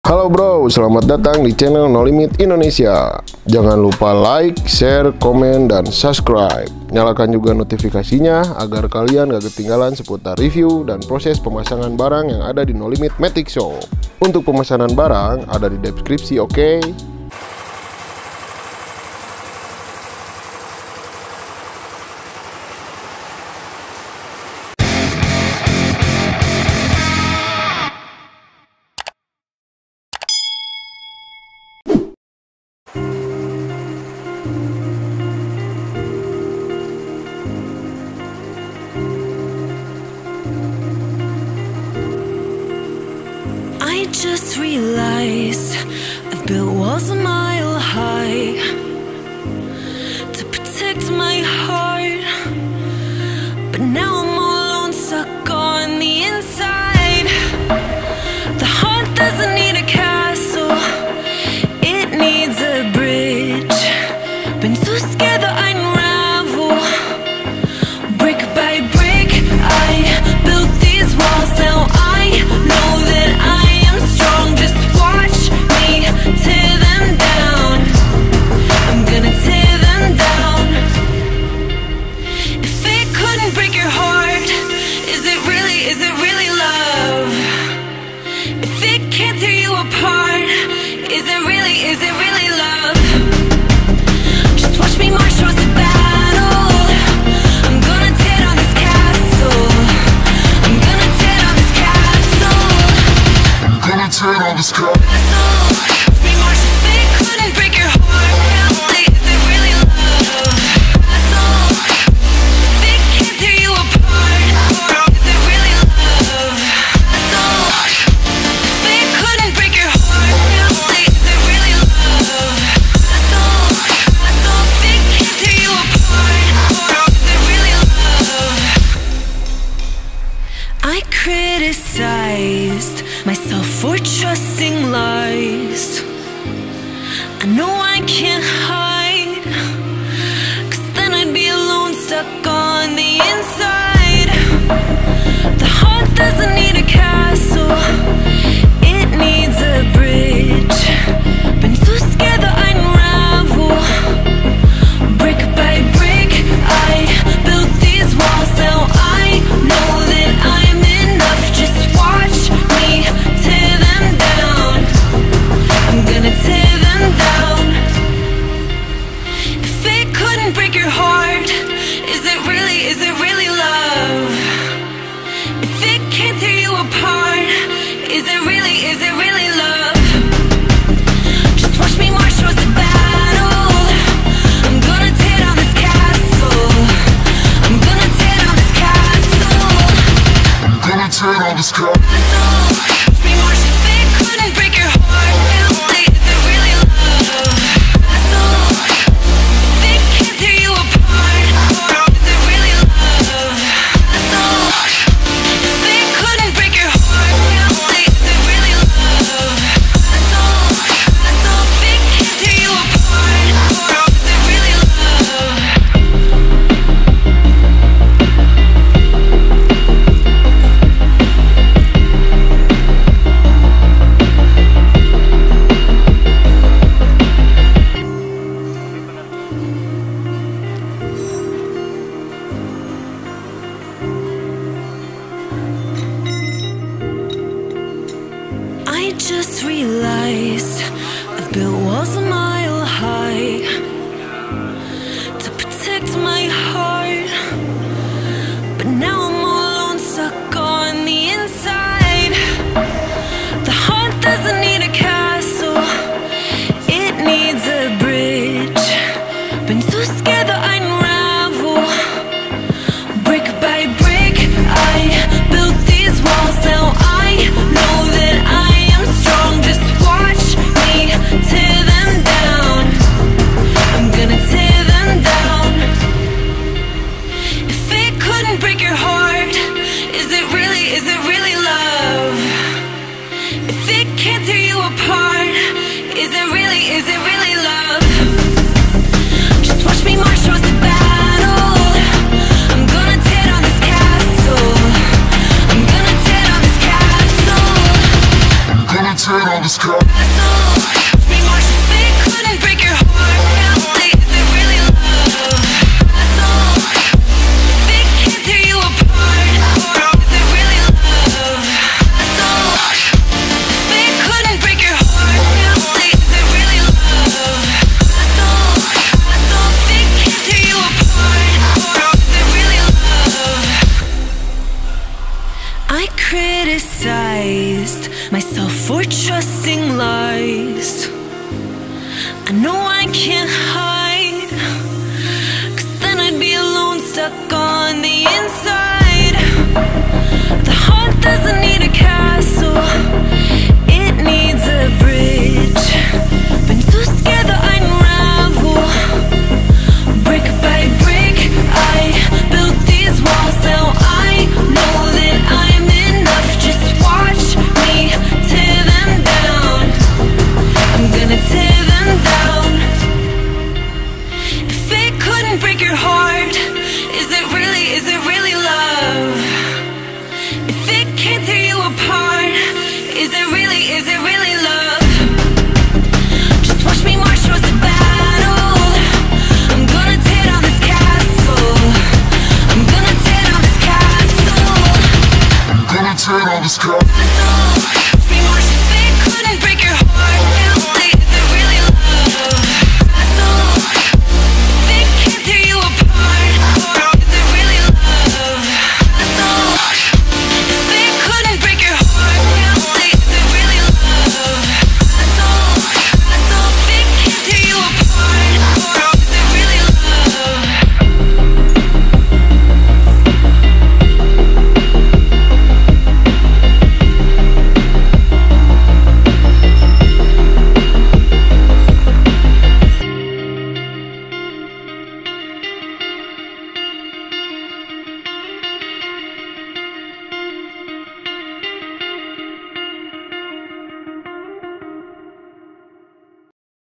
Halo bro, selamat datang di channel NoLimitz Indonesia. Jangan lupa like, share, komen, dan subscribe. Nyalakan juga notifikasinya agar kalian gak ketinggalan seputar review dan proses pemasangan barang yang ada di NoLimitz Maticshop. Untuk pemesanan barang ada di deskripsi, oke? Just realized I've built walls a mile high to protect my heart, but now I'm all alone, stuck on the inside. The heart doesn't need a castle, it needs a bridge. Been too scared that I'd unravel. Brick by brick I built these walls. Now I know that I strong, just watch me tear them down. I'm gonna tear them down. If it couldn't break your heart, is it really love? If it can't tear you apart, is it really love? Just watch me march towards the battle. I'm gonna tear down this castle. I'm gonna tear down this castle. Turn on this car. We march if it couldn't break your heart. Is it really love? If it can't tear you apart, is it really love? If it couldn't break your heart, is it really love? If it can't tear you apart, is it really love? I criticized myself for trusting lies. I know I can't hide, 'cause then I'd be alone, stuck on the inside. The heart doesn't need a castle, it needs a bridge. Been too scared that I'd unravel. Brick by brick I built these walls. Now I know that I'm enough. Just watch me tear them down. I'm gonna tear them down. If it couldn't break your heart, is it really love? If it can't tear you apart, is it really love? Just watch me march towards the battle. I'm gonna tear down this castle. I'm gonna tear down this castle. I'm gonna turn on this car. We march if it couldn't break your heart. Is it really love? If it can't tear you apart, is it really love? If it couldn't break your heart, is it really love? If it can't tear you apart, is it really love? I just realized I've built walls a mile high to protect my heart, but now I'm all alone, stuck on the inside. The heart doesn't need a castle, it needs a bridge. Been too scared that I'd unravel. Brick by brick I built these walls. Now I know that I am strong. Just watch me tear them down. I'm gonna tear them down. If it couldn't break your heart, is it really love? If it can't tear you apart, is it really love? Just watch me march towards the battle. I'm gonna tear down this castle. I'm gonna tear down this castle. I'm gonna turn on this car. cup. Criticized myself for trusting lies. I know I can't hide, 'cause then I'd be alone, stuck on the inside. The heart doesn't need a castle, it needs a bridge. Been too scared that I'd unravel. Brick by brick I built these walls. Now I know that I'm enough. Just watch me tear them down. I'm gonna tear them down. If it couldn't break your heart, is it really love? If it can't tear you apart, is it really love? Just watch me march towards the battle. I'm gonna tear down this castle. I'm gonna tear down this castle. I'm gonna tear down this cup.